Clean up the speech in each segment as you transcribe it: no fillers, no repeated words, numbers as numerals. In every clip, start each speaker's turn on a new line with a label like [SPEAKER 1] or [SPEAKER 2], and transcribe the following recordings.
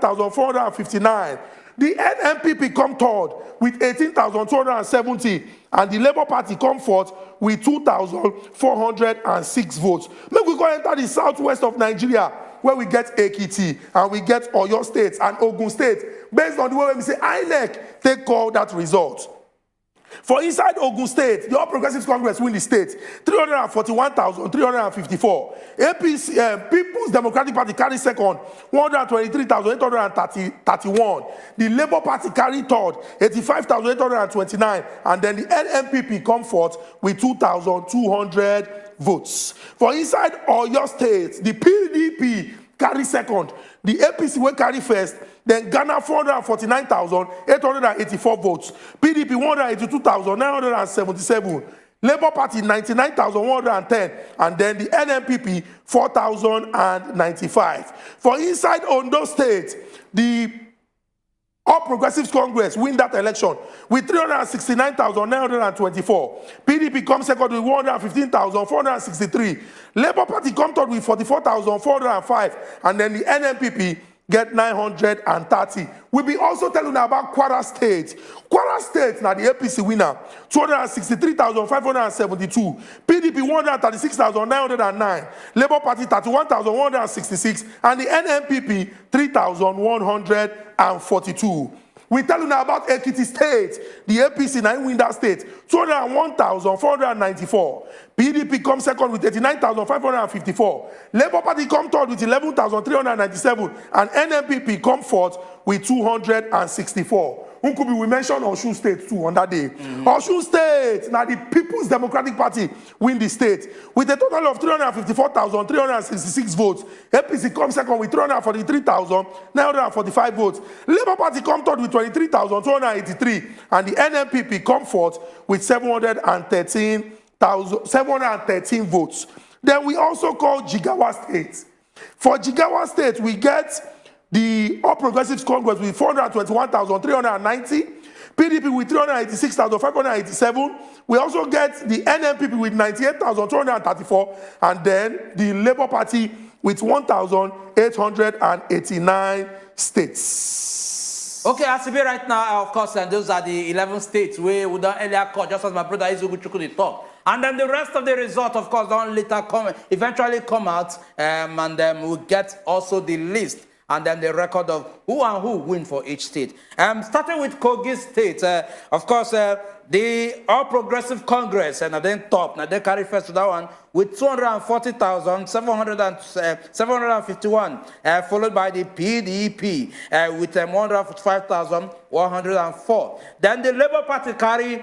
[SPEAKER 1] 21,459. The NNPP come third with 18,270, and the Labour Party come fourth with 2,406 votes. Make we go enter the southwest of Nigeria, where we get Ekiti, and we get Oyo State and Ogun State, based on the way we say INEC take call that result. For inside Ogun State, the All Progressives Congress win the state, 341,354. APC, People's Democratic Party carry second, 123,831. The Labour Party carry third, 85,829. And then the NNPP come fourth with 2,200 votes. For inside Oyo State, the PDP carry second, the APC will carry first, then Ghana 449,884 votes, PDP 182,977, Labour Party 99,110, and then the NNPP 4,095. For inside Ondo State, the All Progressives Congress win that election with 369,924. PDP comes second with 115,463. Labour Party come third with 44,405. And then the NNPP get 930. We be also telling about Kwara State. Kwara State, now the APC winner, 263,572. PDP 136,909. Labour Party 31,166. And the NNPP 3,142. We tell you now about Ekiti State. The APC now win that state, 201,494. PDP comes second with 89,554. Labour Party come third with 11,397. And NNPP come fourth with 264. We mentioned Osun State too on that day. Osun State, now the People's Democratic Party win the state with a total of 354,366 votes. APC comes second with 343,945 votes. Labour Party come third with 23,283, and the NNPP come fourth with 713 votes. Then we also call Jigawa State. For Jigawa State, we get the All Progressives Congress with 421,390, PDP with 386,587. We also get the NNPP with 98,234, and then the Labour Party with 1,889 states.
[SPEAKER 2] Okay, as we be right now, of course, and those are the 11 states where we don't earlier call, just as my brother Izugu Chukwu talk. And then the rest of the result, of course, don't later eventually come out, and then we'll get also the list and then the record of who and who win for each state. Starting with Kogi State, of course, the All Progressive Congress, and then top, now they carry first to that one with 240,751, followed by the PDP with 145,104. Then the Labour Party carry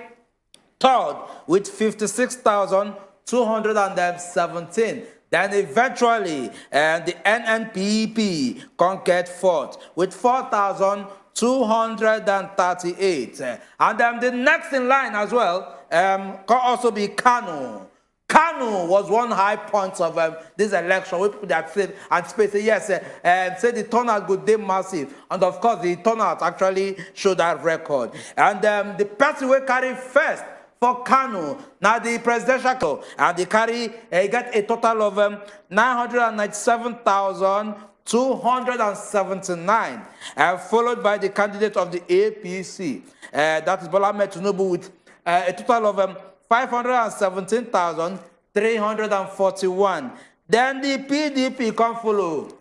[SPEAKER 2] third with 56,217. Then eventually, the NNPP conquered fourth with 4,238. And then the next in line as well can also be Kano. Kano was one high point of this election. We put that and space. Yes, say the turnout good day massive, and of course the turnout actually showed that record. And the person will carry first for Kano, now the presidential, and they carry, get a total of 997,279, followed by the candidate of the APC, that is Bola Tinubu, with a total of 517,341. Then the PDP come follow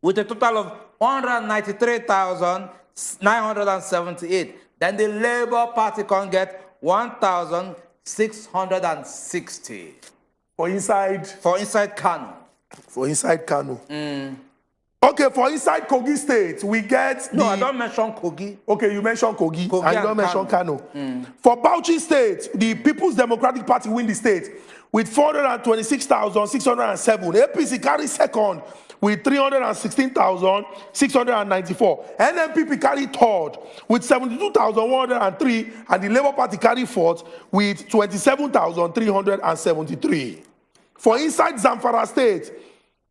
[SPEAKER 2] with a total of 193,978. Then the Labour Party can get 1,660
[SPEAKER 1] for inside
[SPEAKER 2] Kano.
[SPEAKER 1] For inside Kano. Okay, for inside Kogi State, we get
[SPEAKER 2] No, I don't mention Kogi.
[SPEAKER 1] Okay, you mentioned Kogi and you don't mention Kano. For Bauchi State, the People's Democratic Party win the state with 426,607. APC carry second with 316,694. NNPP carry third with 72,103, and the Labour Party carry fourth with 27,373. For inside Zamfara State,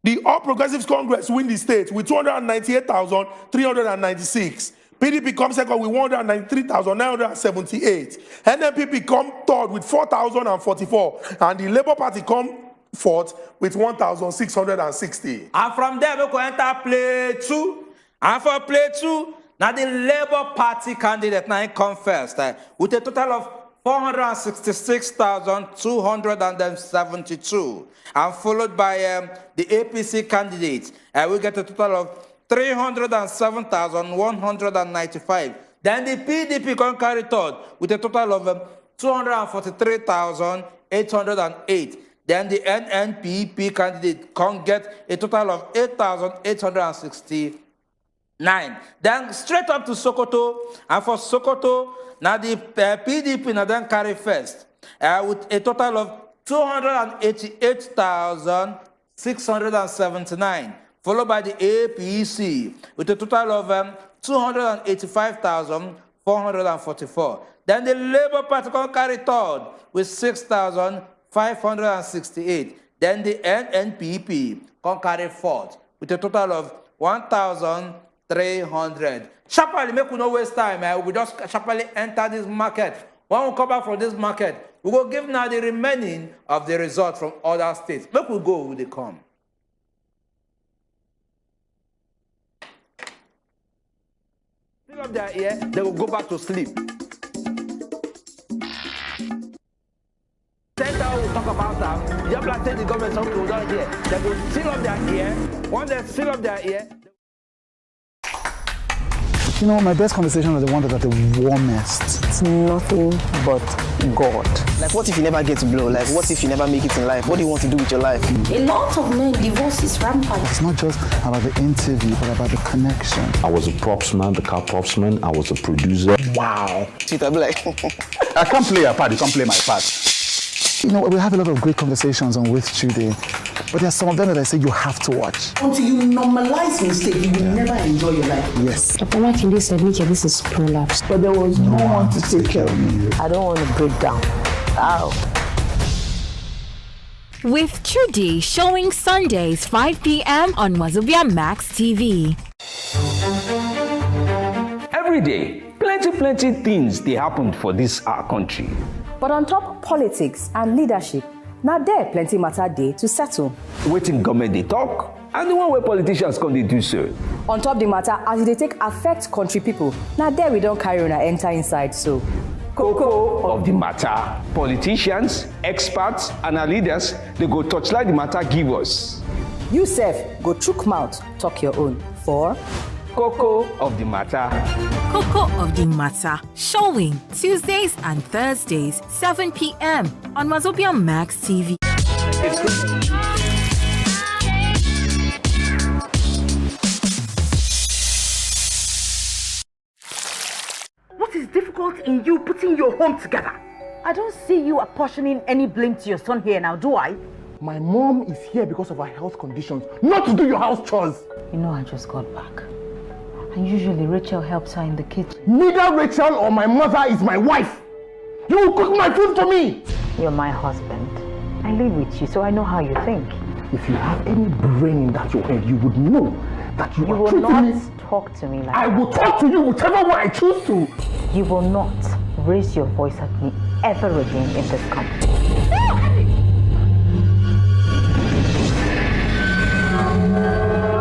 [SPEAKER 1] the All Progressives Congress win the state with 298,396. PDP comes second with 193,978. NNPP come third with 4,044, and the Labour Party come fourth with 1,660.
[SPEAKER 2] And from there, we can enter play 2. And for play 2, now the Labour Party candidate now come first with a total of 466,272, and followed by the APC candidate. We get a total of 307,195. Then the PDP can carry third with a total of 243,808. Then the NNPP candidate can get a total of 8,869. Then straight up to Sokoto, and for Sokoto, now the PDP now then carry first with a total of 288,679, followed by the APC with a total of 285,444. Then the Labour Party can carry third with 6,568. Then the NNPP can carry fourth with a total of 1,300. Sharply, make we no waste time. We just sharply enter this market. When we come back from this market, we will give now the remaining of the result from other states. Make we go with the come. Fill up their ear, they will go back to sleep. Center will talk about that. You have to the government something we don't hear. They will seal up their ear. Once they seal up their ear.
[SPEAKER 3] You know, my best conversations are the ones that are the warmest.
[SPEAKER 4] It's nothing but God.
[SPEAKER 5] Like, what if you never get to blow? Like, what if you never make it in life? What do you want to do with your life?
[SPEAKER 6] A lot of men, divorce is rampant.
[SPEAKER 3] It's not just about the interview, but about the connection.
[SPEAKER 7] I was a props man, the car props man. I was a producer.
[SPEAKER 3] Wow.
[SPEAKER 5] Sweet, I'll be like,
[SPEAKER 3] I can't play your part, you can't play my part. You know, we have a lot of great conversations on With Today, but there are some of them that I say you have to watch.
[SPEAKER 8] Until you normalize mistake, you will never enjoy your life.
[SPEAKER 3] Yes.
[SPEAKER 6] Bola Tinubu said, this is prolapse.
[SPEAKER 3] But there was no one to take care of me.
[SPEAKER 4] I don't want to break down. Ow.
[SPEAKER 9] With Trudy showing Sundays 5 p.m. on wazobiamax TV.
[SPEAKER 10] Every day, plenty things they happen for this our country.
[SPEAKER 11] But on top politics and leadership, now there plenty matter day to settle.
[SPEAKER 10] Waiting government they talk, and the one where politicians come they do so.
[SPEAKER 11] On top the matter as they take affect country people, now there we don't carry on and enter inside so.
[SPEAKER 10] Cocoa of the matter. Politicians, experts, and our leaders, they go touchlight the matter give us.
[SPEAKER 11] You self, go chook mouth, talk your own. For
[SPEAKER 10] Cocoa of the matter.
[SPEAKER 9] Cocoa of the Matter, showing Tuesdays and Thursdays, 7 p.m. on wazobiamax TV.
[SPEAKER 8] What is difficult in you putting your home together? I don't see you apportioning any blame to your son here now, do I?
[SPEAKER 3] My mom is here because of her health conditions, not to do your house chores.
[SPEAKER 6] You know, I just got back. And usually Rachel helps her in the kitchen.
[SPEAKER 3] Neither Rachel or my mother is my wife. You will cook my food for me.
[SPEAKER 6] You're my husband. I live with you, so I know how you think.
[SPEAKER 3] If you have any brain in that your head, you would know that you are
[SPEAKER 6] will
[SPEAKER 3] treating
[SPEAKER 6] not
[SPEAKER 3] me.
[SPEAKER 6] talk to me like
[SPEAKER 3] I
[SPEAKER 6] that.
[SPEAKER 3] will talk to you whichever way I choose to.
[SPEAKER 6] You will not raise your voice at me ever again in this company.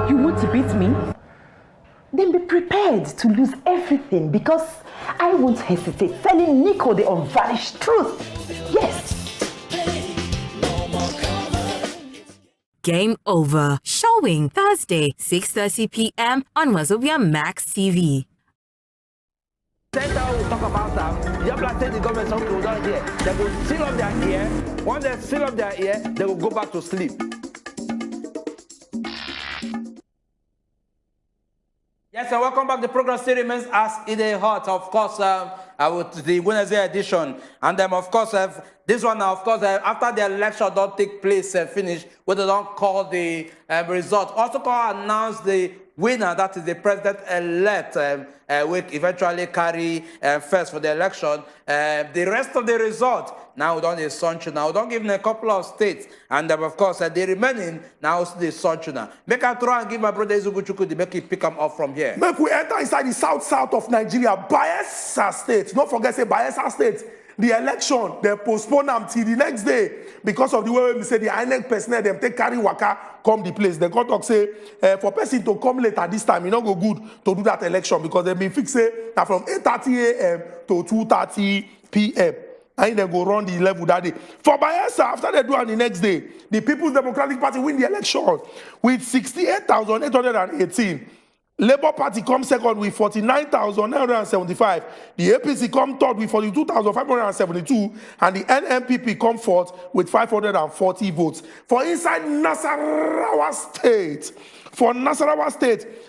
[SPEAKER 8] You want to beat me? Then be prepared to lose everything because I won't hesitate telling Nico the unvarnished truth. Yes.
[SPEAKER 9] Game Over, showing Thursday, 6:30 p.m. on wazobiamax TV.
[SPEAKER 2] Center will talk about that. You have to the government something we don't hear. They will seal up their ear. Once they seal up their ear, they will go back to sleep. Yes, and welcome back. The program still remains as it is hot, of course, with the Wednesday edition. And then, of course, this one, of course, after the election don't take place, finish, where they don't call the result. Also call announce the winner, that is the president-elect, will eventually carry first for the election. The rest of the result, now we don't need sunshine. Now we don't give them a couple of states. And of course, the remaining, now the sunshine. Make a try and give my brother Izuguchuku to make it pick him up from here.
[SPEAKER 1] Make we enter inside the south of Nigeria, Bayelsa State. Don't forget, say Bayelsa State. the election, they postpone them till the next day because of the way we say the INEC personnel, them take carry waka, come the place. They come talk say, for person to come late at this time, it not go good to do that election because they been fixed that from 8:30 a.m. to 2:30 p.m. And then go run the level that day. For Bayelsa, after they do it the next day, the People's Democratic Party win the election with 68,818. Labour Party comes second with 49,975. The APC come third with 42,572. And the NMPP come fourth with 540 votes. For inside Nasarawa State,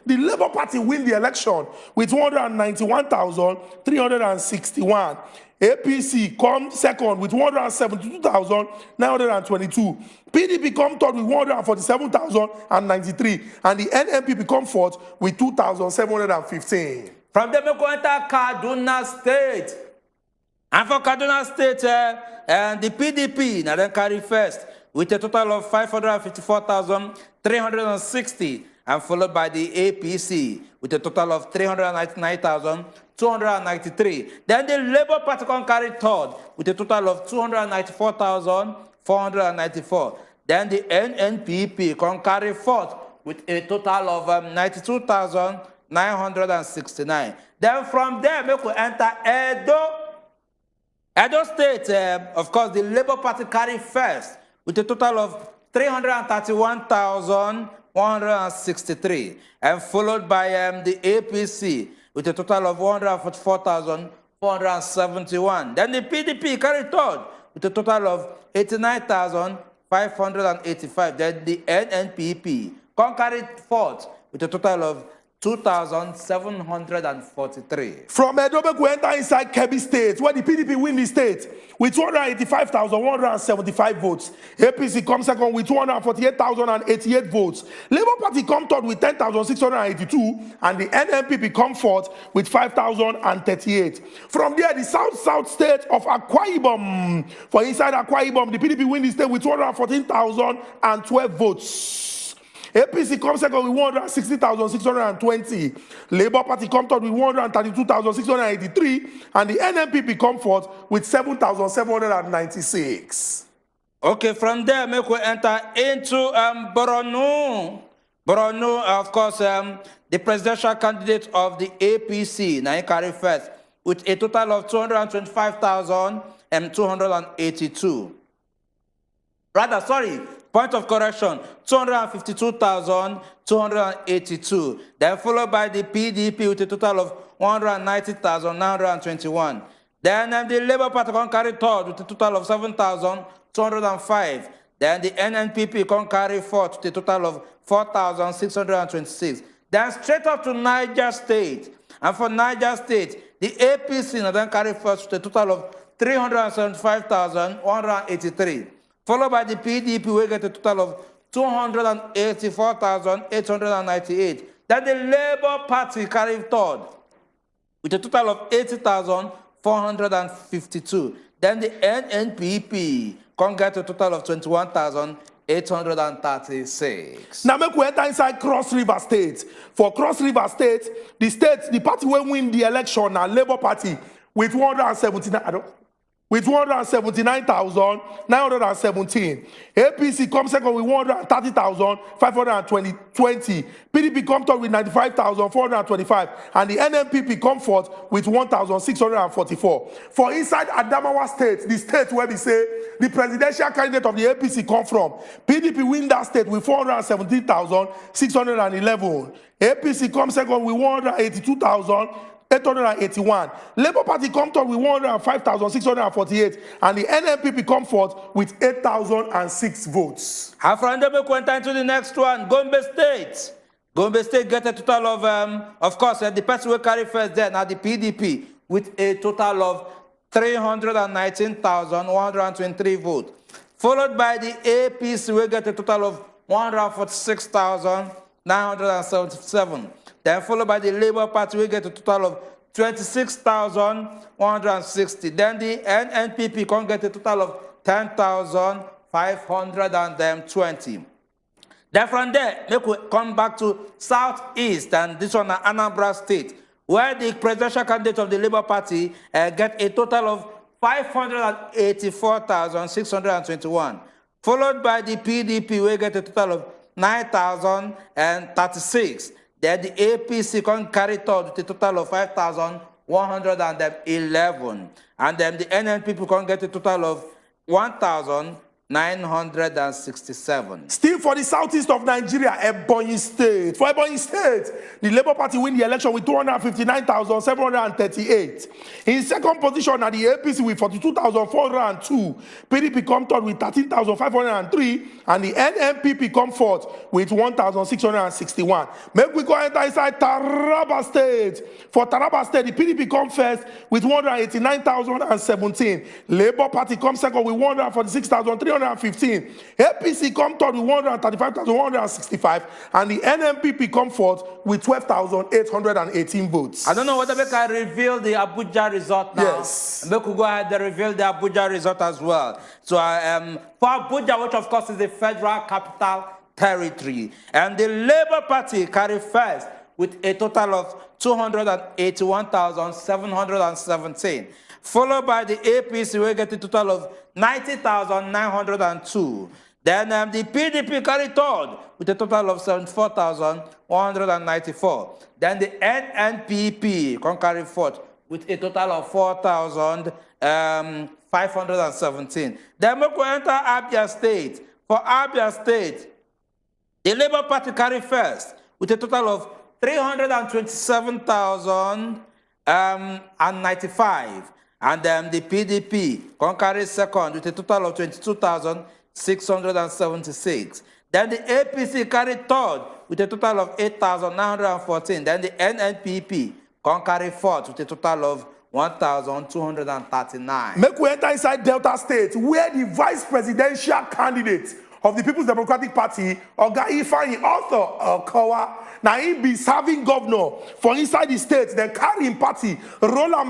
[SPEAKER 1] the Labour Party win the election with 191,361. APC come second with 172,922. PDP come third with 147,093. And the NMPP come fourth with 2,715.
[SPEAKER 2] From them, we go enter Kaduna State. And for Kaduna State, and the PDP, now then carry first with a total of 554,360. And followed by the APC with a total of 399,293. Then the Labour Party can carry third with a total of 294,494. Then the NNPP can carry fourth with a total of 92,969. Then from there, we could enter Edo State. Of course, the Labour Party carry first with a total of 331,163, and followed by the APC with a total of 144,471. Then the PDP carried third with a total of 89,585. Then the NNPP carried fourth with a total of 2,743.
[SPEAKER 1] From Edo, we enter inside Kebbi State, where the PDP win the state with 285,175 votes. APC comes second with 248,088 votes. Labour Party come third with 10,682, and the NMPP come fourth with 5,038. From there, the South state of Akwa Ibom. For inside Akwa Ibom, the PDP win the state with 214,012 votes. APC comes second with 160,620. Labour Party comes third with 132,683. And the NMPP comes fourth with 7,796.
[SPEAKER 2] Okay, from there, we will enter into Borno. Borno, of course, the presidential candidate of the APC, now he carry first, with a total of 225,282. Rather, sorry, point of correction, 252,282. Then followed by the PDP with a total of 190,921. Then the Labour Party can carry third with a total of 7,205. Then the NNPP can carry fourth with a total of 4,626. Then straight up to Niger State. And for Niger State, the APC then carry first with a total of 375,183. Followed by the PDP, we get a total of 284,898. Then the Labour Party carried third with a total of 80,452. Then the NNPP can get a total of 21,836.
[SPEAKER 1] Now make we enter inside Cross River State. For Cross River State, the party will win the election now, Labour Party with 179,917. APC comes second with 130,520. PDP comes third with 95,425. And the NMPP comes fourth with 1,644. For inside Adamawa State, the state where we say the presidential candidate of the APC come from, PDP win that state with 417,611. APC comes second with 182,881. Labour Party come third with 105,648, and the NNPP come fourth with 8,006 votes.
[SPEAKER 2] After we went into the next one, Gombe State. Gombe State get a total of course, the person will carry first there, now the PDP, with a total of 319,123 votes. Followed by the APC, will get a total of 146,977. Then followed by the Labour Party, we get a total of 26,160. Then the NNPP can get a total of 10,520. Then from there, we come back to Southeast, and this one, Anambra State, where the presidential candidate of the Labour Party get a total of 584,621. Followed by the PDP, we get a total of 9,036. Then the APC can carry third with a total of 5,111. And then the NNPP can get a total of 1,967.
[SPEAKER 1] Still for the southeast of Nigeria, Ebonyi State. For Ebonyi State, the Labour Party win the election with 259,738. In second position are the APC with 42,402. PDP come third with 13,503. And the NNPP come fourth with 1,661. Make we go enter inside Taraba State. For Taraba State, the PDP come first with 189,017. Labour Party come second with 146,315. APC come third with 135,165, and the NNPP come fourth with 12,818 votes.
[SPEAKER 2] I don't know whether we can reveal the Abuja result now.
[SPEAKER 1] Yes.
[SPEAKER 2] We could go ahead and reveal the Abuja result as well. So for Abuja, which of course is the federal capital territory, and the Labour Party carry first with a total of 281,717. Followed by the APC, we get a total of 90,902. Then the PDP carry third with a total of 74,194. Then the NNPP can carry fourth with a total of 4,517. Then we go enter Abia State. For Abia State, the Labour Party carry first with a total of 327,095. And then the PDP can carry second with a total of 22,676. Then the APC carried third with a total of 8,914. Then the NNPP can carry fourth with a total of 1,239.
[SPEAKER 1] Make we enter inside Delta State, where the vice presidential candidate of the People's Democratic Party, Oga Ifeanyi Arthur Okawa, now he be serving governor for inside the state, then carry him party, roll am,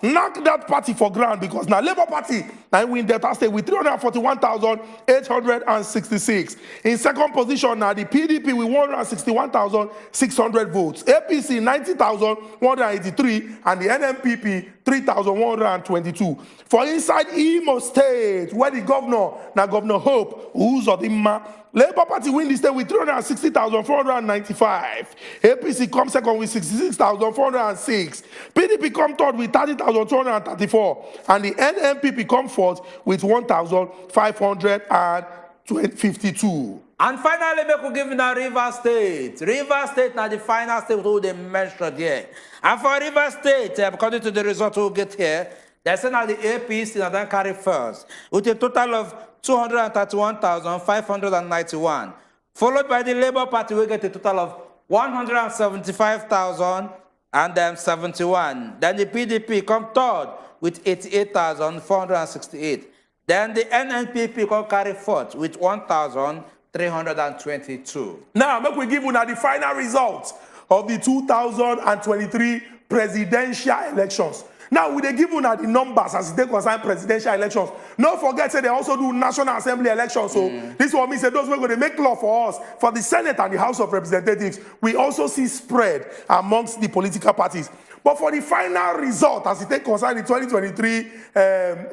[SPEAKER 1] knock that party for ground, because now Labour Party now win Delta State with 341,866. In second position now the PDP with 161,600 votes, APC 90,183, and the NNPP 3,122. For inside Imo State, where the governor, now Governor Hope Wazobia, Labour Party win the state with 360,495. APC come second with 66,406. PDP come third with 30,234. And the NNPP come fourth with 1,552.
[SPEAKER 2] And finally, we could give now River State. River State now the final state who they mentioned here. And for River State, according to the result we'll get here, they say now the APC now then carry first with a total of 231,591. Followed by the Labour Party, we get a total of 175,071. Then the PDP come third with 88,468. Then the NNPP come carry fourth with 1,322.
[SPEAKER 1] Now, make we give you now the final results of the 2023 presidential elections. Now, we they give you now the numbers as they concern presidential elections. Don't forget, say they also do National Assembly elections. So this one means that those who are going to make law for us, for the Senate and the House of Representatives, we also see spread amongst the political parties. But for the final result, as it concerns the 2023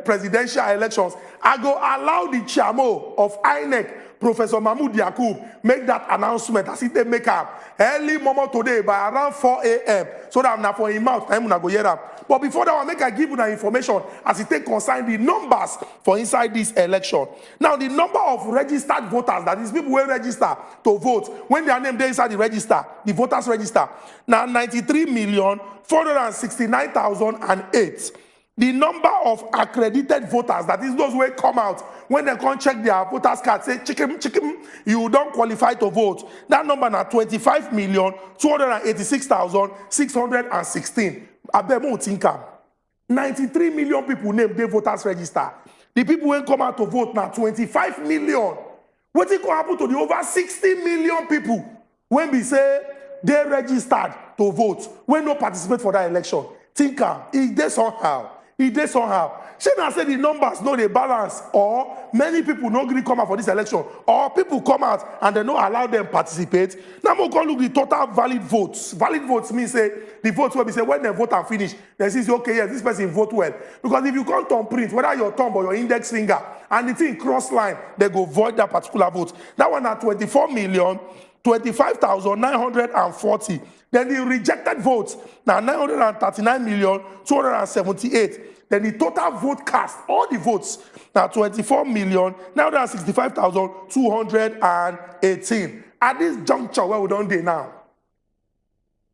[SPEAKER 1] presidential elections, I go allow the chairman of INEC, Professor Mahmoud Yakub, make that announcement as it make up early moment today by around 4 a.m. so that I'm not for him out, I'm not go hear that. But before that, I make I give you the information as it concern the numbers for inside this election. Now, the number of registered voters, that is people who register to vote, when their name they inside the register, the voters register, now 93,469,008. The number of accredited voters, that is those who come out, when they come check their voters card, say, chicken, you don't qualify to vote. That number now 25,286,616. Abemo Tinka. 93 million people named their voters register. The people who come out to vote now 25 million. What is going to happen to the over 60 million people when we say they registered to vote, when no participate for that election? Tinka, is there somehow? He did somehow. She now say the numbers no they balance, or many people no really come out for this election, or people come out and they no allow them participate. Now we go look the total valid votes. Valid votes means say the votes will be say when they vote and finish, they say okay, yes, this person vote well. Because if you come to print, whether your thumb or your index finger, and the thing cross line, they go void that particular vote. That one at 24,025,940. Then the rejected votes now 939,278. Then the total vote cast, all the votes, now 24,965,218. At this juncture where we don't do now.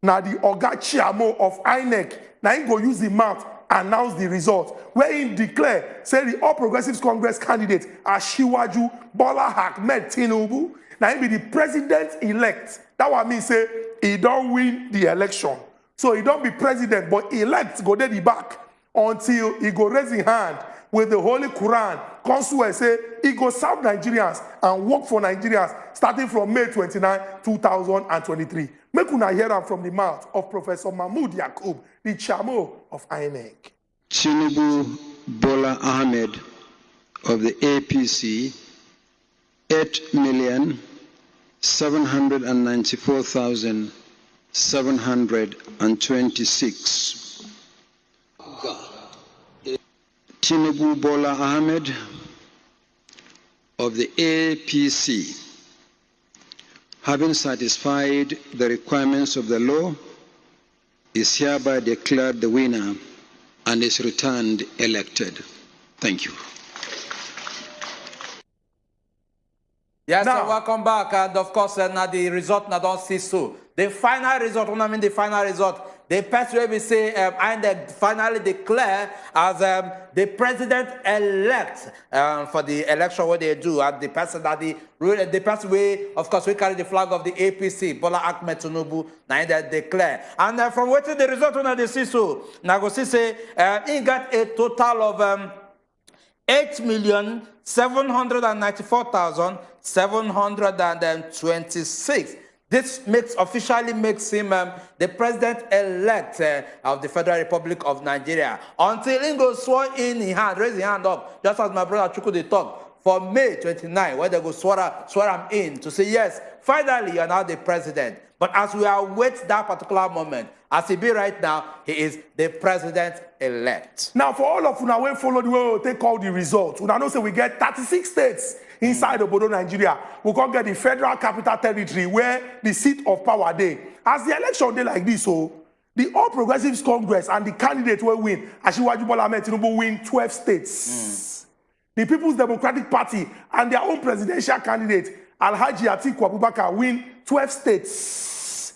[SPEAKER 1] Now the Oga Chiamo of INEC, now he go use the mouth, announce the result, where he declare, say the All Progressives Congress candidate, Asiwaju Bola Tinubu, now he be the president-elect. That what mean say he don't win the election. So he don't be president, but elect go there the back until he go raise his hand with the Holy Quran, come swear say he go serve Nigerians and work for Nigerians starting from May 29, 2023. Make una hear am from the mouth of Professor Mahmoud Yakub, the Chamo of INEC.
[SPEAKER 12] Tinubu Bola Ahmed of the APC, 8,794,726. Tinubu Bola Ahmed of the APC, having satisfied the requirements of the law, is hereby declared the winner and is returned elected. Thank you.
[SPEAKER 2] Yes, now, welcome back. And of course, now the result now don't see so. The final result, when I mean the final result, the person will say, and they finally declare as the president-elect for the election what they do, and the person that the person we, of course, we carry the flag of the APC, Bola Tinubu, now they declare. And from what the result when they see so, now go see say he got a total of 8,794,726. This officially makes him the president-elect of the Federal Republic of Nigeria. Until he goes sworn in his hand, raise his hand up, just as my brother Chuku they talk, for May 29, where they go swear him in to say, yes, finally you are now the president. But as we await that particular moment, as he be right now, he is the president-elect.
[SPEAKER 1] Now, for all of you now, when follow the way we take all the results, we now know say we get 36 states inside Obodo, Nigeria. We can get the Federal Capital Territory where the seat of power day. As the election day like this, so the All Progressives Congress and the candidate will win. Asiwaju Bola Tinubu win 12 states. The People's Democratic Party and their own presidential candidate, Alhaji Atiku win 12 states.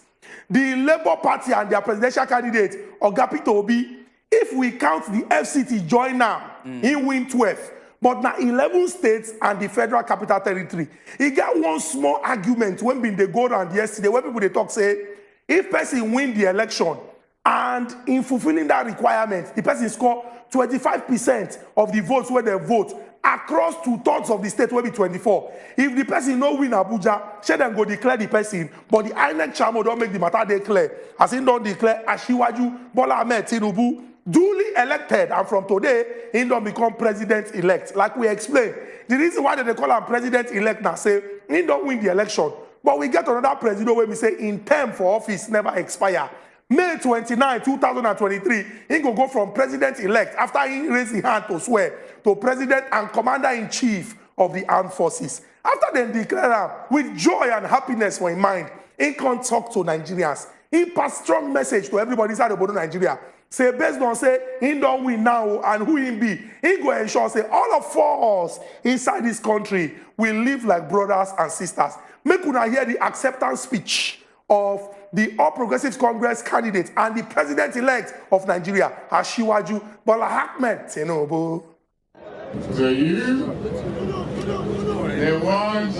[SPEAKER 1] The Labour Party and their presidential candidate, Oga Obi, if we count the FCT join now, he win 12. But now 11 states and the Federal Capital Territory. He got one small argument when they go around yesterday, when people they talk say, if person win the election and in fulfilling that requirement, the person score 25% of the votes where they vote across 2/3 of the state will be 24. If the person no win Abuja, she then go declare the person, but the INEC Chamo don't make the matter declare. As he don't declare Asiwaju Bola Tinubu duly elected, and from today, he don't become president-elect. Like we explained, the reason why they call him president-elect now say, he don't win the election. But we get another president where we say, in term for office never expire. May 29, 2023, he go from president-elect after he raised his hand to swear to president and commander-in-chief of the armed forces. After they declare him with joy and happiness for his mind, he can talk to Nigerians. He pass strong message to everybody inside the Bodo Nigeria. Say based on say he don't win now and who he be, he go ensure say all of us inside this country will live like brothers and sisters. Make una hear the acceptance speech of the All Progressives Congress candidate and the president-elect of Nigeria, Asiwaju Bola Tinubu.
[SPEAKER 13] So you, they want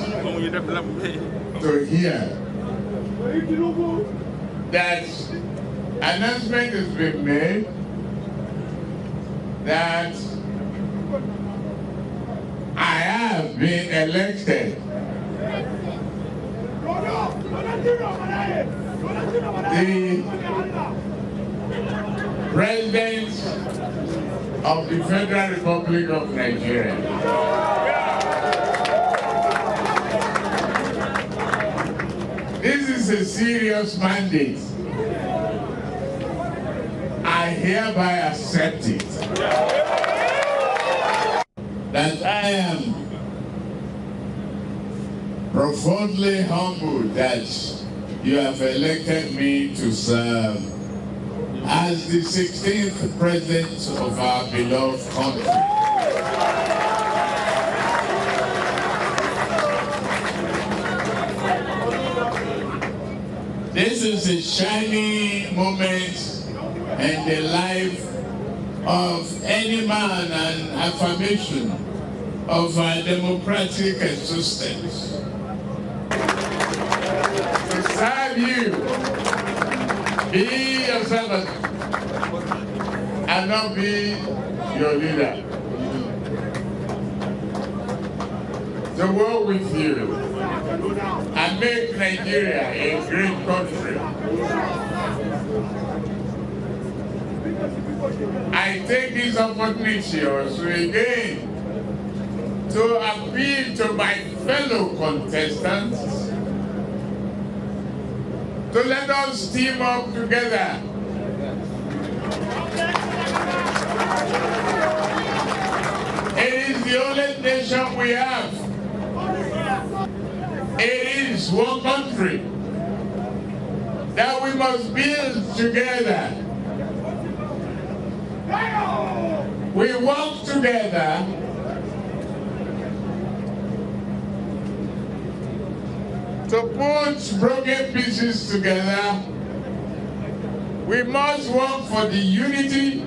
[SPEAKER 13] to hear that announcement has been made that I have been elected the president of the Federal Republic of Nigeria. This is a serious mandate. I hereby accept it. That I am profoundly humbled that you have elected me to serve as the 16th president of our beloved country. This is a shining moment in the life of any man and affirmation of our democratic existence. To serve you, be your servant, and not be your leader. To work with you and make Nigeria a great country. I take this opportunity also again to appeal to my fellow contestants to let us team up together. It is the only nation we have. It is one country that we must build together. We work together to put broken pieces together. We must work for the unity,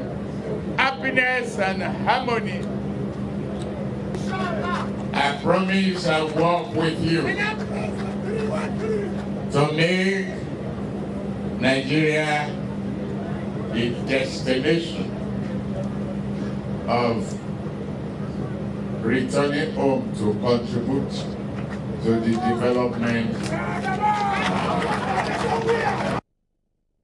[SPEAKER 13] happiness, and harmony. I promise I'll work with you to make Nigeria a destination of returning home to contribute to the development.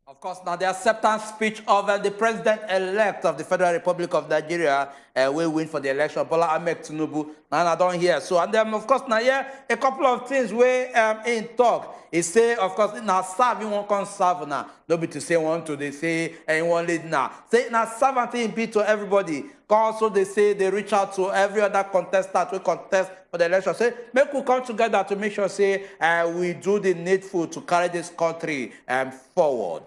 [SPEAKER 2] Of course, now the acceptance speech of the president-elect of the Federal Republic of Nigeria will win for the election, Bola Tinubu. Now I don't hear. So, and then, of course, now here a couple of things where in talk. He say, of course, now serve, you won't come serve now. Don't be to say one to they say, and one lead now. Say, now serve and thing be to everybody. Also, they say they reach out to every other contestant who contest for the election. Say, make we come together to make sure, say, we do the needful to carry this country forward.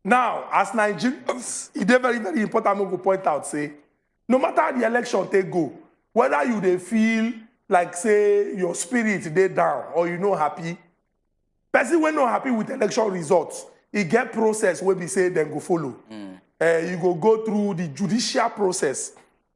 [SPEAKER 1] Now, as Nigerians, it's very, very important to point out, say, no matter how the election they go, whether you they feel like, say, your spirit they down or you know happy, person when not happy with election results, it get process where we say then go follow. You go through the judicial process.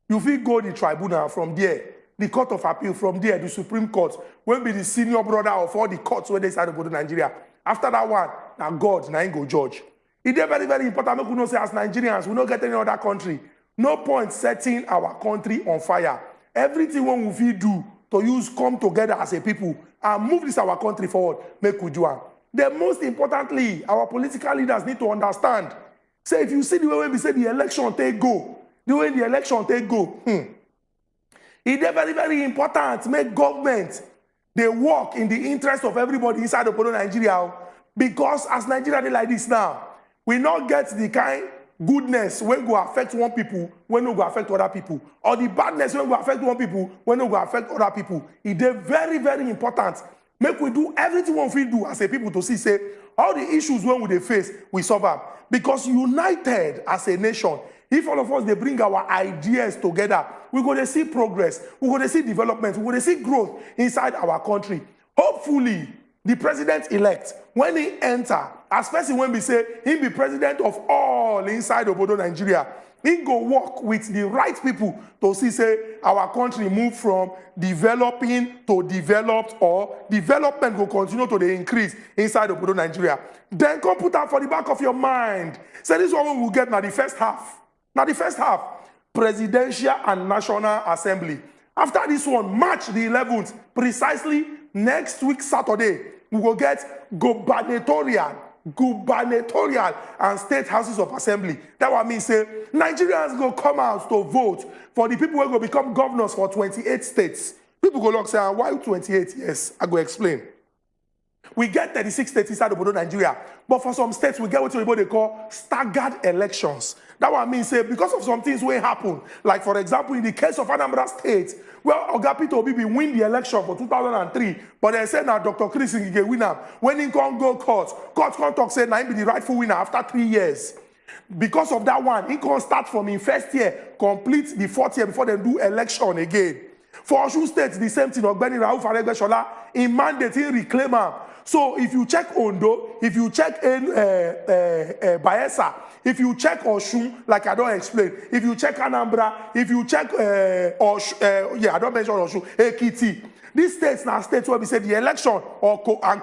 [SPEAKER 1] You feel go the tribunal from there, the court of appeal from there, the Supreme Court, will be the senior brother of all the courts where they started to go to Nigeria. After that one, now God, now go judge. It's very, very important. We don't say as Nigerians, we don't get any other country. No point setting our country on fire. Everything when we feel do to use come together as a people and move this our country forward, make we do it. Then most importantly, our political leaders need to understand. Say if you see the way we say the election take go, the way the election take go, it's very, very important to make government they work in the interest of everybody inside the Nigeria. Because as Nigeria they like this now, we not get the kind goodness when go affect one people, when no go affect other people, or the badness when go affect one people, when no go affect other people. It's very, very important. Make we do everything we do as a people to see, say, all the issues when we face, we solve them. Because united as a nation, if all of us they bring our ideas together, we're going to see progress, we're going to see development, we're going to see growth inside our country. Hopefully, the president-elect, when he enter, especially when we say he be president of all inside Obodo Nigeria, he go work with the right people to see, say, our country move from developing to developed, or development will continue to the increase inside Obodo Nigeria. Then come put that for the back of your mind. So this is what we will get now the first half. Now the first half, Presidential and National Assembly. After this one, March the 11th, precisely next week, Saturday, we will get Gubernatorial gubernatorial and state houses of assembly. That what means say Nigerians go come out to vote for the people who go become governors for 28 states. People go look say, why 28? Yes, I go explain. We get 36 states inside of Nigeria, but for some states we get what they call staggered elections. That what means say because of some things will happen. Like for example, in the case of Anambra State, well, Peter Obi win the election for 2003, but they said now Dr. Chris Ngige winner. When he can't go court can't talk say now he be the rightful winner after 3 years. Because of that one, he can't start from his first year, complete the 4th year before they do election again. For Osun State, the same thing. Ogbeni Rauf Aregbesola in mandate he reclaim am. So if you check Ondo, if you check Bayelsa, if you check Osun, like I don't explain, if you check Anambra, if you check I don't mention Osun, Ekiti. These states now states where we say the election and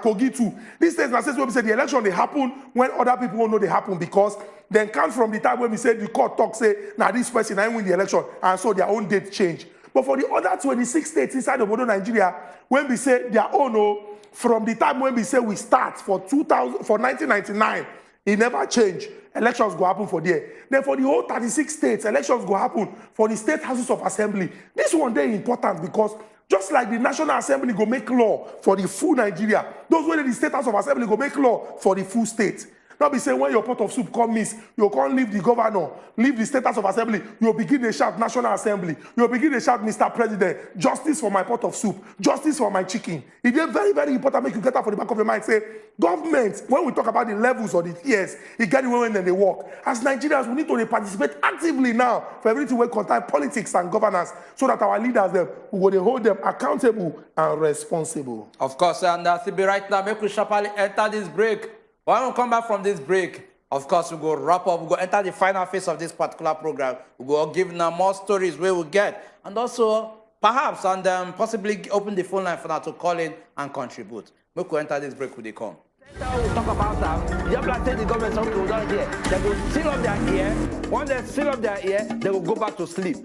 [SPEAKER 1] Kogi too. These states now states where we say the election they happen when other people won't know they happen because then come from the time when we say the court talk say now this person I win the election and so their own date change. But for the other 26 states inside of Nigeria, when we say their own, from the time when we say we start for 1999, it never changed. Elections go happen for there. Then for the whole 36 states, elections go happen for the state houses of assembly. This one day important because just like the National Assembly go make law for the full Nigeria, those where the state house of assembly go make law for the full state. Not be saying when your pot of soup come miss, you can't leave the governor, leave the state house of assembly, you'll begin to shout National Assembly, you'll begin to shout Mr. President, justice for my pot of soup, justice for my chicken. It is very, very important make you get that for the back of your mind. Say, government, when we talk about the levels or the tiers, it get the way when they work. As Nigerians, we need to participate actively now for everything we contain politics and governance so that our leaders them will hold them accountable and responsible.
[SPEAKER 2] Of course, and that's be right now. Make we sharply enter this break. When we come back from this break, of course, we go wrap up, we go enter the final phase of this particular program. We go give now more stories where we get, and also perhaps and possibly open the phone line for now to call in and contribute. We go enter this break when they come. We'll talk about that. Just like the government something down here, they will seal up their ear. When they seal up their ear, they will go back to sleep.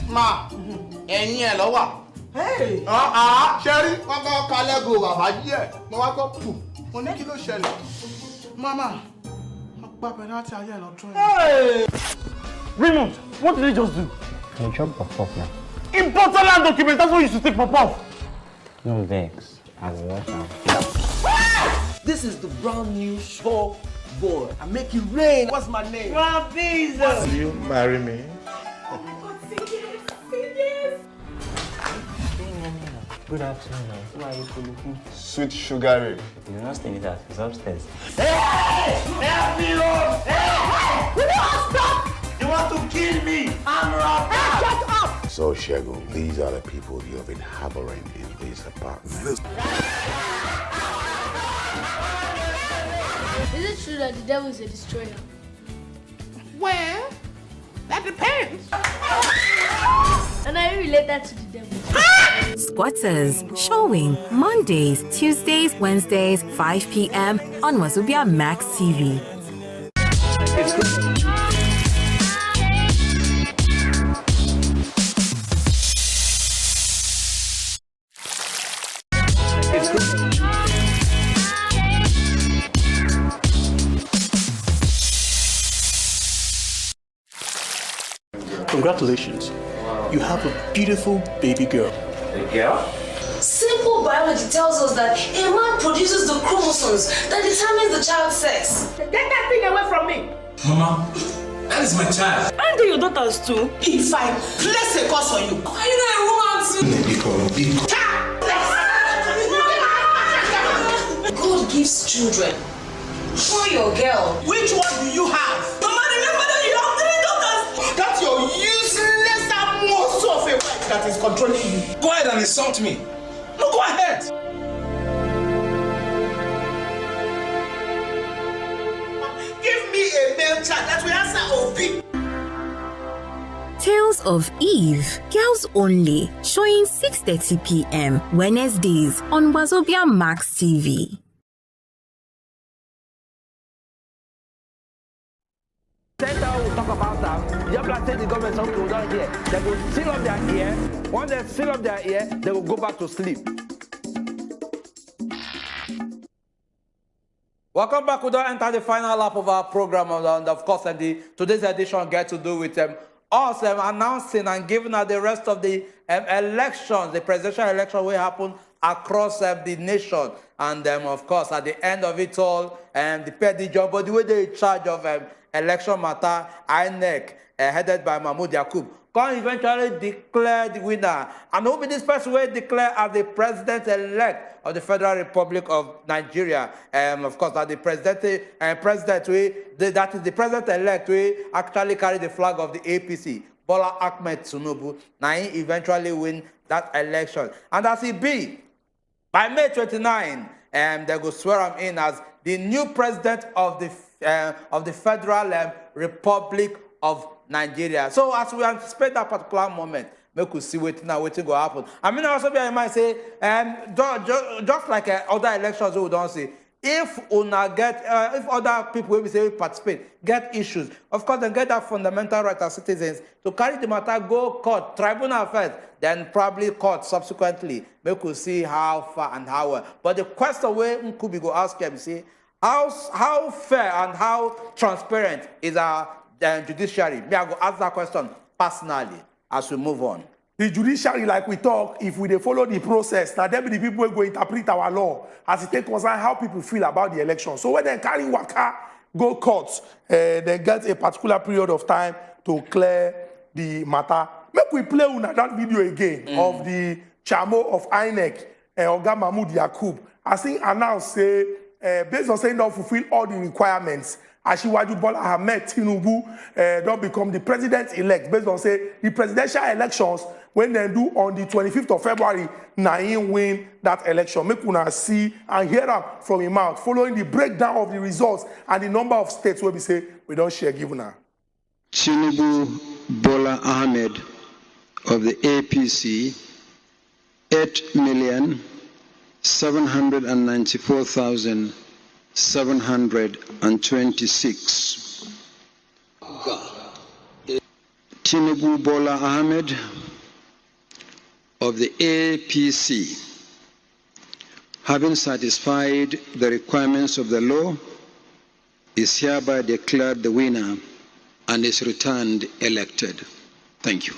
[SPEAKER 14] Ma, ẹ̀yin ẹ̀ lọ́wọ́. Ṣẹ́rí, wọ́n kọ́ kalẹ́gò bàbá díẹ̀, mo wá kọ́ pù, mo ní kí ló ṣẹlẹ̀. Mama, wọ́n gba penalty ayé ẹ̀ lọ́dún yìí.
[SPEAKER 15] Raymond, what did they just do?
[SPEAKER 16] You dropped Pop-Pop now.
[SPEAKER 15] Important land document, that's why you should take Pop-Pop.
[SPEAKER 16] No vex, I will watch now.
[SPEAKER 14] This is the brand new show boy. I make it rain. What's my name?
[SPEAKER 15] Will
[SPEAKER 14] you marry me?
[SPEAKER 16] Good afternoon. Who are you looking?
[SPEAKER 14] Sweet sugary.
[SPEAKER 16] You're not staying with us. It's upstairs.
[SPEAKER 14] Hey! Help me, Lord! Hey! Will you stop? You want to kill me? I'm robbed. Hey, shut up!
[SPEAKER 17] So, Shegun, these are the people you have been harboring in this apartment.
[SPEAKER 18] Is it true that the devil is a destroyer?
[SPEAKER 14] Well, that depends.
[SPEAKER 18] And are you related to the devil?
[SPEAKER 9] Squatters, showing Mondays, Tuesdays, Wednesdays, 5 p.m. on Wazobia Max TV.
[SPEAKER 15] Congratulations. You have a beautiful baby girl.
[SPEAKER 16] A girl?
[SPEAKER 19] Simple biology tells us that a man produces the chromosomes that determines the child's sex.
[SPEAKER 14] Get that thing away from me!
[SPEAKER 20] Mama, that is my child.
[SPEAKER 19] Aren't they your daughters too?
[SPEAKER 14] If I place a curse on you,
[SPEAKER 19] are you not a woman too? God gives children. For your girl.
[SPEAKER 14] Which one do you have?
[SPEAKER 19] Mama, remember that you have 3 daughters!
[SPEAKER 14] That's your useless morsel of a wife that is controlling you.
[SPEAKER 20] Go ahead and insult me. No, go ahead.
[SPEAKER 14] Give me a male child that will answer Obi.
[SPEAKER 9] Tales of Eve, girls only, showing 6:30 p.m. Wednesdays on Wazobia Max TV.
[SPEAKER 2] Later we'll talk about that. I say the government, some people don't hear. They will seal up their ear. Once they seal up their ear, they will go back to sleep. Welcome back. We don't enter the final lap of our program, and of course, today's edition get to do with us announcing and giving out the rest of the elections, the presidential election will happen across the nation, and of course, at the end of it all, the petty job, but the way they in charge of election matter, INEC, headed by Mahmoud Yakub, can eventually declare the winner. And who will be this person will declare as the president-elect of the Federal Republic of Nigeria? Of course, that the president that is the president-elect will actually carry the flag of the APC, Bola Tinubu. Now he eventually win that election. And as he be, by May 29, they will swear him in as the new president of the Federal Republic of Nigeria. So as we anticipate that particular moment, we could see what will happen. I mean, also bear in mind, say, just like other elections we don't see, if other people will say participate, get issues, of course, they get that fundamental right as citizens to carry the matter, go court, tribunal first, then probably court subsequently. We could see how far and how well. But the question where Nkubi go ask him, see, how fair and how transparent is our judiciary? May I go ask that question personally as we move on.
[SPEAKER 1] The judiciary, like we talk, if we follow the process, now there be the people who go interpret our law as it take concern how people feel about the election. So when they carry waka, go courts, they get a particular period of time to clear the matter. Make we play that video again of the Chamo of INEC, Oga Mahmoud Yakub. I think announced say, based on saying don't fulfill all the requirements, Asiwaju Bola Tinubu don't become the president-elect based on say the presidential elections when they do on the 25th of February, now he win that election. Make una see and hear them from him mouth, following the breakdown of the results and the number of states where we say we don't share given her.
[SPEAKER 12] Tinubu Bola Ahmed of the APC, 8,794,726. Tinubu Bola Ahmed of the APC, having satisfied the requirements of the law, is hereby declared the winner and is returned elected. Thank you.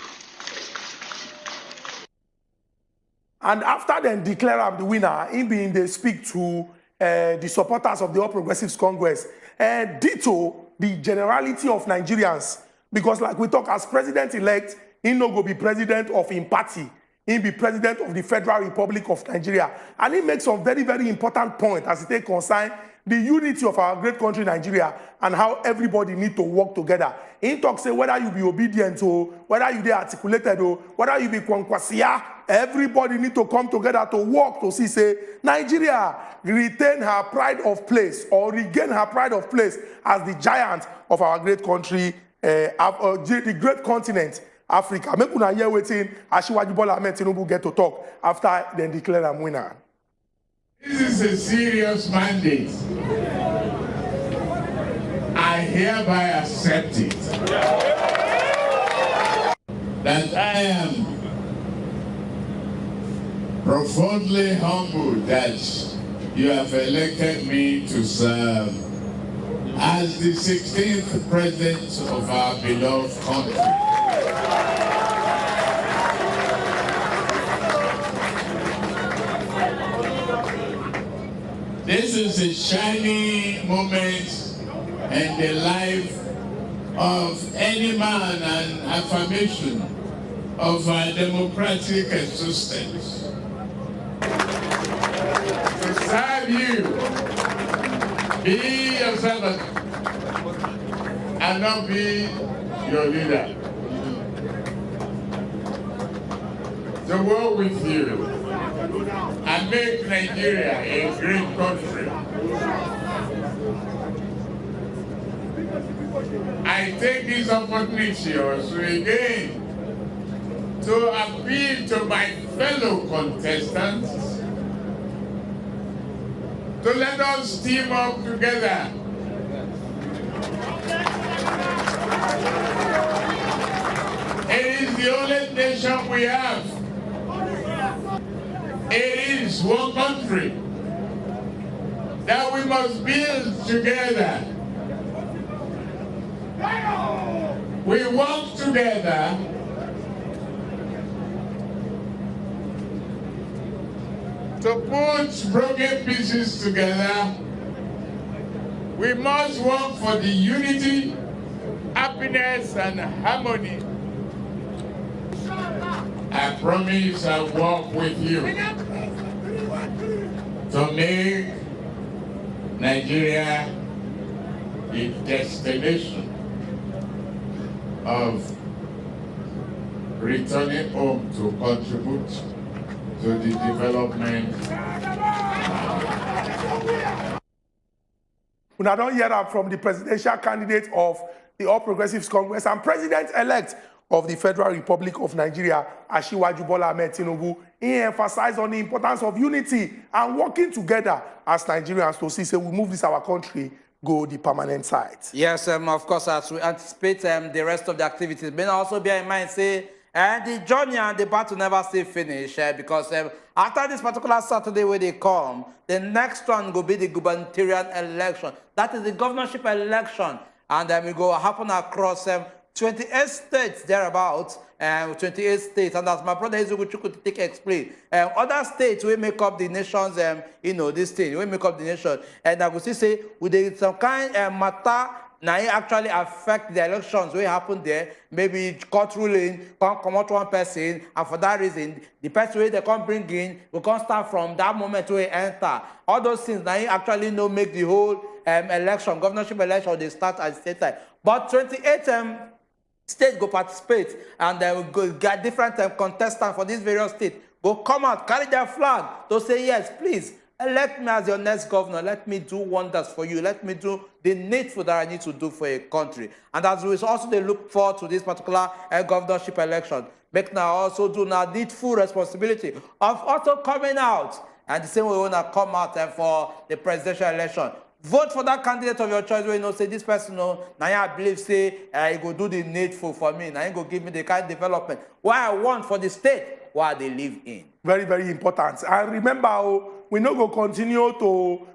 [SPEAKER 1] And after they declare him the winner, in being they speak to the supporters of the All Progressives Congress, ditto the generality of Nigerians, because like we talk as president-elect, he no go be president of his party, he be president of the Federal Republic of Nigeria. And he makes some very, very important point as it take concern the unity of our great country, Nigeria, and how everybody need to work together. He talks say whether you be obedient or whether you be articulated or whether you be Kwankwaso, everybody need to come together to work to see say Nigeria retain her pride of place or regain her pride of place as the giant of our great country, the great continent, Africa. Make una hear waiting Asiwaju Bola Tinubu get to talk after they declare them winner.
[SPEAKER 13] This is a serious mandate. I hereby accept it. That I am profoundly humbled that you have elected me to serve as the 16th president of our beloved country. This is a shining moment in the life of any man and affirmation of our democratic existence. To serve you, be your servant, and not be your leader. To work with you and make Nigeria a great country. I take this opportunity also again to appeal to my fellow contestants to let us team up together only nation we have. It is one country that we must build together. We work together to put broken pieces together. We must work for the unity, happiness, and harmony. I promise I'll work with you to make Nigeria a destination of returning home to contribute to the development.
[SPEAKER 1] We now don't hear that from the presidential candidate of the All Progressives Congress and president-elect of the Federal Republic of Nigeria, Asiwaju Bola Tinubu. He emphasized on the importance of unity and working together as Nigerians to see, say, we move this our country, go the permanent side.
[SPEAKER 2] Yes, of course, as we anticipate the rest of the activities, but also bear in mind, say, the journey and the battle never stay finished because after this particular Saturday where they come, the next one will be the gubernatorial election. That is the governorship election, and then it will happen across 28 states thereabouts, 28 states, and as my brother Izugu take explain, other states will make up the nations, this thing, will make up the nation, and I would say, with some kind of matter, now it actually affect the elections will happen there, maybe court ruling, come out one person, and for that reason, the person where they come bring in, we can start from that moment we enter. All those things now actually make the whole election, governorship election, they start at the state side. But 28 states go participate, and they will go get different contestants for these various states. Go come out, carry their flag to say, yes, please, elect me as your next governor. Let me do wonders for you. Let me do the needful that I need to do for a country. And as we also they look forward to this particular governorship election, make now also do now needful responsibility of also coming out. And the same way we want to come out for the presidential election. Vote for that candidate of your choice where you know, say this person, now I believe, say, he go do the needful for me. Now he go give me the kind of development what I want for the state where they live in.
[SPEAKER 1] Very, very important. And remember, we go continue to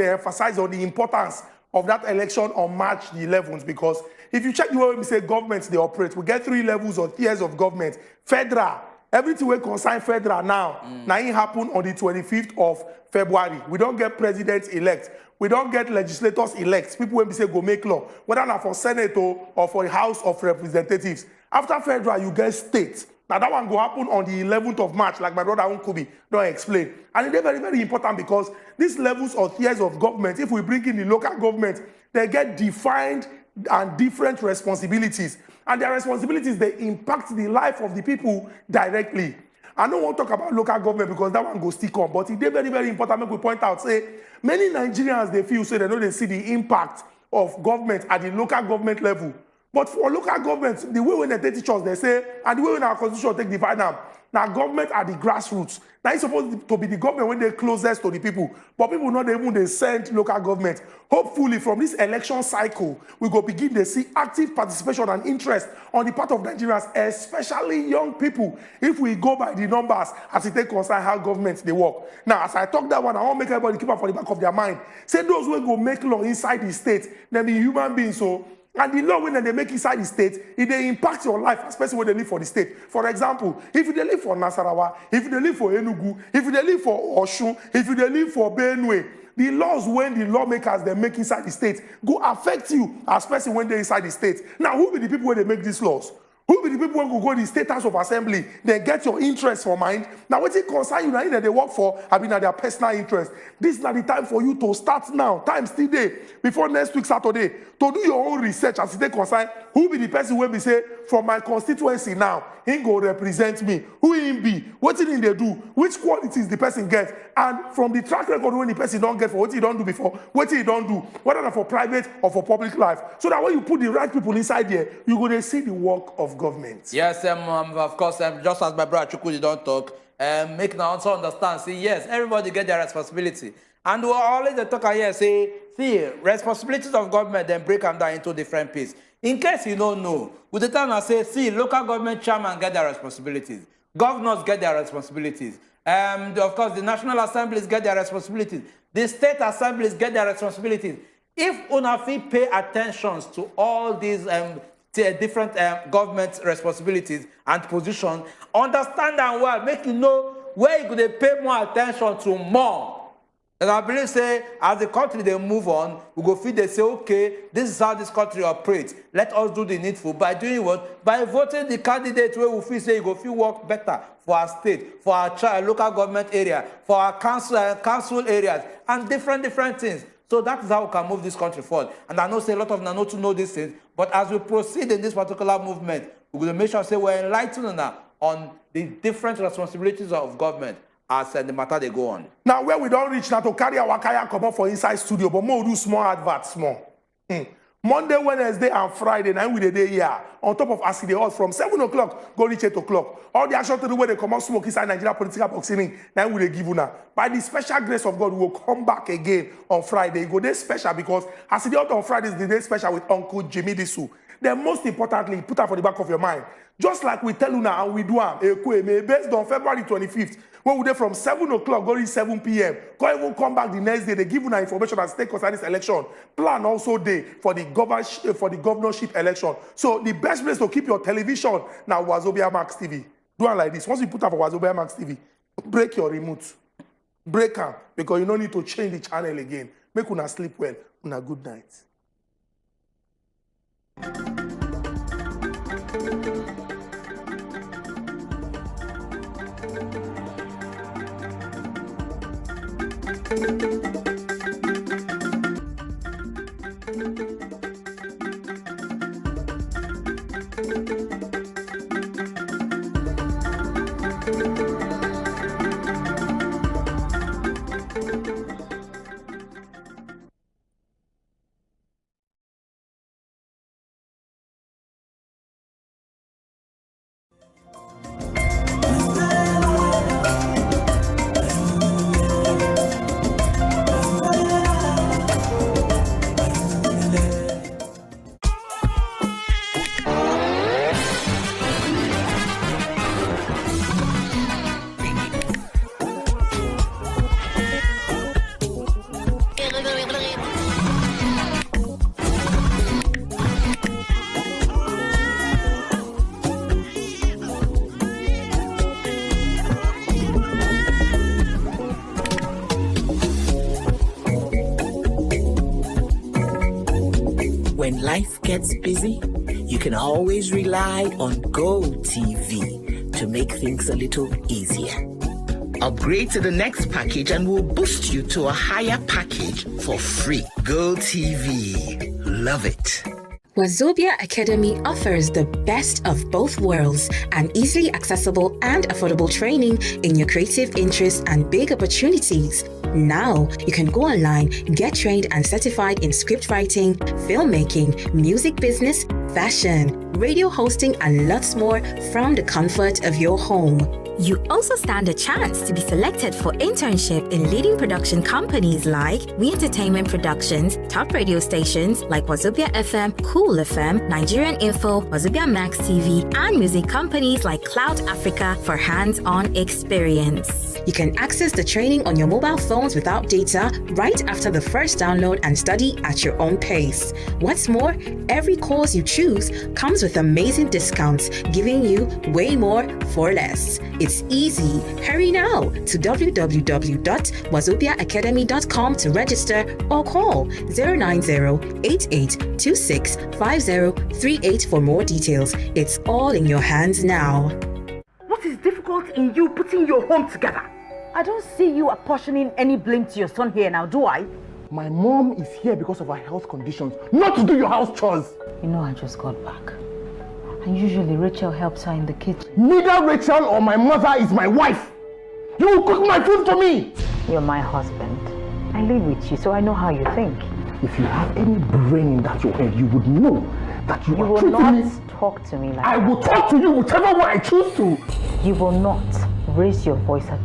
[SPEAKER 1] emphasize on the importance of that election on March the 11th, because if you check the way we say governments they operate, we get 3 levels or tiers of government. Federal, everything we concern federal now, now it happen on the 25th of February. We don't get president-elect. We don't get legislators-elect. People when we say go make law, whether not for Senate or for the House of Representatives. After federal, you get state. Now that one go happen on the 11th of March, like my brother Unkubi don't explain. And it's very, very important because these levels or tiers of government, if we bring in the local government, they get defined and different responsibilities. And their responsibilities, they impact the life of the people directly. I don't want to talk about local government because that one goes stick on, but it's very, very important. Make we point out, say, many Nigerians, they feel, say, they know they see the impact of government at the local government level. But for local governments, the way when they teach us, they say, and the way when our constitution take divide them, now government are the grassroots. Now it's supposed to be the government when they're closest to the people. But people not even they send local government. Hopefully from this election cycle, we go begin to see active participation and interest on the part of Nigerians, especially young people, if we go by the numbers as it take concern how governments they work. Now, as I talk that one, I want to make everybody keep up for the back of their mind. Say those who go make law inside the state, they be human beings, so and the law when they make inside the state, it they impact your life, especially when they live for the state. For example, if you live for Nasarawa, if you live for Enugu, if you live for Osun, if you live for Benue, the laws when the lawmakers they make inside the state go affect you, especially when they're inside the state. Now, who be the people when they make these laws? Who be the people who go to the State House of Assembly, they get your interest for mind? Now, what it concern you now that they work for, I mean, their personal interest. This is not the time for you to start now. Time still there, before next week Saturday, to do your own research as they concern. Who be the person when we say, from my constituency now, he go represent me. Who he be? What did they do? Which qualities the person get? And from the track record when the person don't get for what he don't do before, what he don't do, whether for private or for public life. So that when you put the right people inside there, you're going to see the work of government.
[SPEAKER 2] Yes, of course, just as my brother Chukudi don't talk, make now also understand, see, yes, everybody get their responsibility. And we always talk here, say, see, responsibilities of government, then break them down into different pieces. In case you don't know, with the time I say, see, local government chairman get their responsibilities, governors get their responsibilities, of course, the National Assemblies get their responsibilities, the state assemblies get their responsibilities. If UNAFI pay attention to all these different government responsibilities and positions, understand them well, make you know where you could pay more attention to more. And I believe, say, as the country they move on, we go feel they say, okay, this is how this country operates. Let us do the needful. By doing what? By voting the candidate where we feel say you go feel work better for our state, for our local government area, for our council areas, and different things. So that is how we can move this country forward. And I know say a lot of them know to know these things, but as we proceed in this particular movement, we're going to make sure say we're enlightened on the different responsibilities of government as the matter they go on.
[SPEAKER 1] Now, where we don't reach now to carry our kaya come up for inside studio, but more do small adverts small. Monday, Wednesday, and Friday, now we the day here. On top of us, they all from 7 o'clock, go reach 8 o'clock. All the action to do where they come out smoke inside Nigeria political boxing, now we give you now. By the special grace of God, we will come back again on Friday. Go day special because as the out on Friday is the day special with Uncle Jimmy Disu. Then most importantly, put that for the back of your mind. Just like we tell you now and we do based on February 25th, when we there from 7 o'clock, go to 7 p.m. Go even come back the next day. They give you information and stake concerning this election. Plan also day for the governorship election. So the best place to keep your television now wazobiamax TV. Do it like this. Once you put up for wazobiamax TV, break your remote. Break them because you don't need to change the channel again. Make una sleep well. Una good night.
[SPEAKER 21] When life gets busy, you can always rely on GoTV to make things a little easier. Upgrade to the next package and we'll boost you to a higher package for free. GoTV. Love it.
[SPEAKER 9] Wazobia Academy offers the best of both worlds and easily accessible and affordable training in your creative interests and big opportunities. Now, you can go online, get trained and certified in script writing, filmmaking, music business, fashion, radio hosting, and lots more from the comfort of your home. You also stand a chance to be selected for internship in leading production companies like We Entertainment Productions, top radio stations like Wazobia FM, Cool FM, Nigerian Info, wazobiamax TV, and music companies like Cloud Africa for hands-on experience. You can access the training on your mobile phones without data right after the first download and study at your own pace. What's more, every course you choose comes with amazing discounts, giving you way more for less. It's easy. Hurry now to www.wazobiaacademy.com to register or call 090-8826-5038 for more details. It's all in your hands now.
[SPEAKER 8] What is difficult in you putting your home together? I don't see you apportioning any blame to your son here now, do I?
[SPEAKER 15] My mom is here because of her health conditions, not to do your house chores.
[SPEAKER 6] You know, I just got back. And usually Rachel helps her in the kitchen.
[SPEAKER 15] Neither Rachel or my mother is my wife. You will cook my food for me.
[SPEAKER 6] You're my husband. I live with you, so I know how you think.
[SPEAKER 15] If you have any brain in that your head, you would know that you are treating me.
[SPEAKER 6] You will not talk to me like that.
[SPEAKER 15] I will talk to you whichever way I choose to.
[SPEAKER 6] You will not raise your voice at me.